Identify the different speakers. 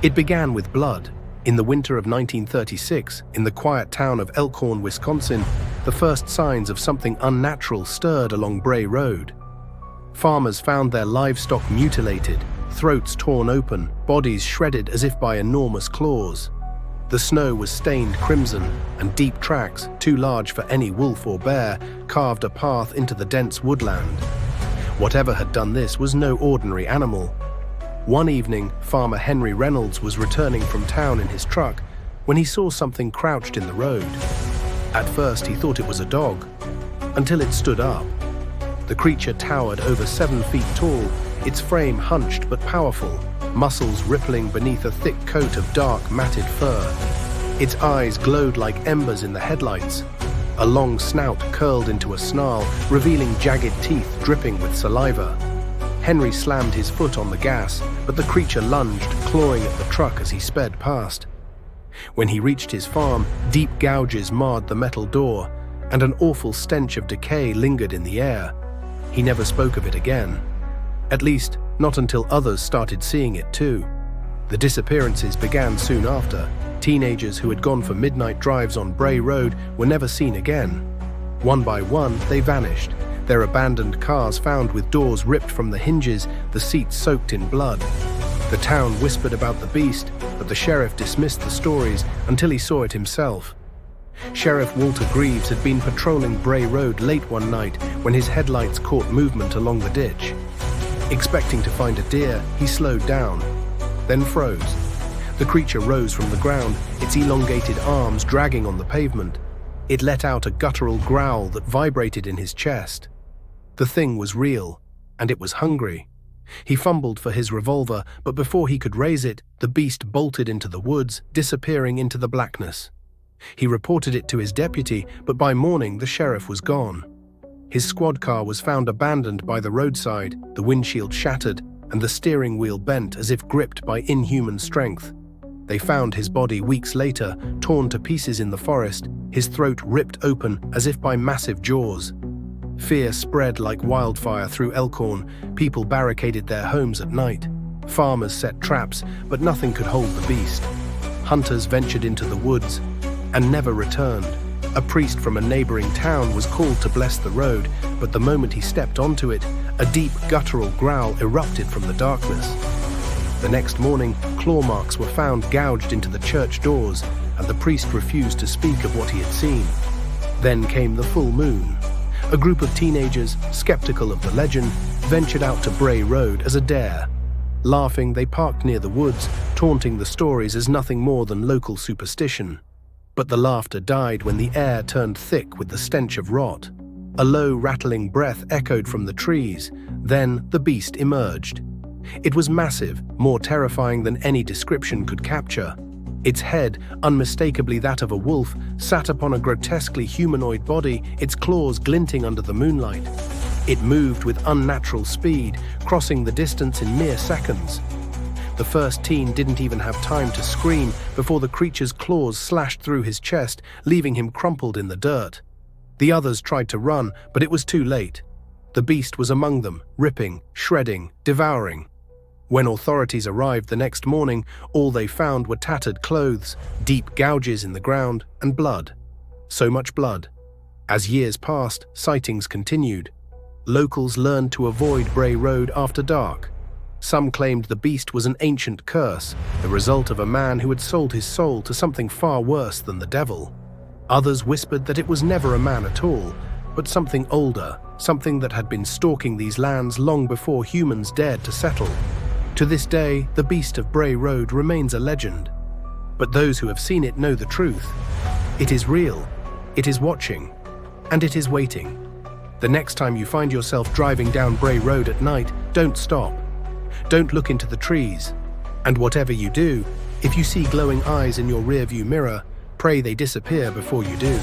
Speaker 1: It began with blood. In the winter of 1936, in the quiet town of Elkhorn, Wisconsin, the first signs of something unnatural stirred along Bray Road. Farmers found their livestock mutilated, throats torn open, bodies shredded as if by enormous claws. The snow was stained crimson, and deep tracks, too large for any wolf or bear, carved a path into the dense woodland. Whatever had done this was no ordinary animal. One evening, farmer Henry Reynolds was returning from town in his truck when he saw something crouched in the road. At first, he thought it was a dog, until it stood up. The creature towered over 7 feet tall, its frame hunched but powerful, muscles rippling beneath a thick coat of dark, matted fur. Its eyes glowed like embers in the headlights. A long snout curled into a snarl, revealing jagged teeth dripping with saliva. Henry slammed his foot on the gas, but the creature lunged, clawing at the truck as he sped past. When he reached his farm, deep gouges marred the metal door, and an awful stench of decay lingered in the air. He never spoke of it again. At least, not until others started seeing it too. The disappearances began soon after. Teenagers who had gone for midnight drives on Bray Road were never seen again. One by one, they vanished, their abandoned cars found with doors ripped from the hinges, the seats soaked in blood. The town whispered about the beast, but the sheriff dismissed the stories until he saw it himself. Sheriff Walter Greaves had been patrolling Bray Road late one night when his headlights caught movement along the ditch. Expecting to find a deer, he slowed down, then froze. The creature rose from the ground, its elongated arms dragging on the pavement. It let out a guttural growl that vibrated in his chest. The thing was real, and it was hungry. He fumbled for his revolver, but before he could raise it, the beast bolted into the woods, disappearing into the blackness. He reported it to his deputy, but by morning the sheriff was gone. His squad car was found abandoned by the roadside, the windshield shattered, and the steering wheel bent as if gripped by inhuman strength. They found his body weeks later, torn to pieces in the forest, his throat ripped open as if by massive jaws. Fear spread like wildfire through Elkhorn. People barricaded their homes at night. Farmers set traps, but nothing could hold the beast. Hunters ventured into the woods and never returned. A priest from a neighboring town was called to bless the road, but the moment he stepped onto it, a deep guttural growl erupted from the darkness. The next morning, claw marks were found gouged into the church doors, and the priest refused to speak of what he had seen. Then came the full moon. A group of teenagers, skeptical of the legend, ventured out to Bray Road as a dare. Laughing, they parked near the woods, taunting the stories as nothing more than local superstition. But the laughter died when the air turned thick with the stench of rot. A low, rattling breath echoed from the trees. Then the beast emerged. It was massive, more terrifying than any description could capture. Its head, unmistakably that of a wolf, sat upon a grotesquely humanoid body, its claws glinting under the moonlight. It moved with unnatural speed, crossing the distance in mere seconds. The first teen didn't even have time to scream before the creature's claws slashed through his chest, leaving him crumpled in the dirt. The others tried to run, but it was too late. The beast was among them, ripping, shredding, devouring. When authorities arrived the next morning, all they found were tattered clothes, deep gouges in the ground, and blood. So much blood. As years passed, sightings continued. Locals learned to avoid Bray Road after dark. Some claimed the beast was an ancient curse, the result of a man who had sold his soul to something far worse than the devil. Others whispered that it was never a man at all, but something older, something that had been stalking these lands long before humans dared to settle. To this day, the Beast of Bray Road remains a legend. But those who have seen it know the truth. It is real, it is watching, and it is waiting. The next time you find yourself driving down Bray Road at night, don't stop. Don't look into the trees. And whatever you do, if you see glowing eyes in your rearview mirror, pray they disappear before you do.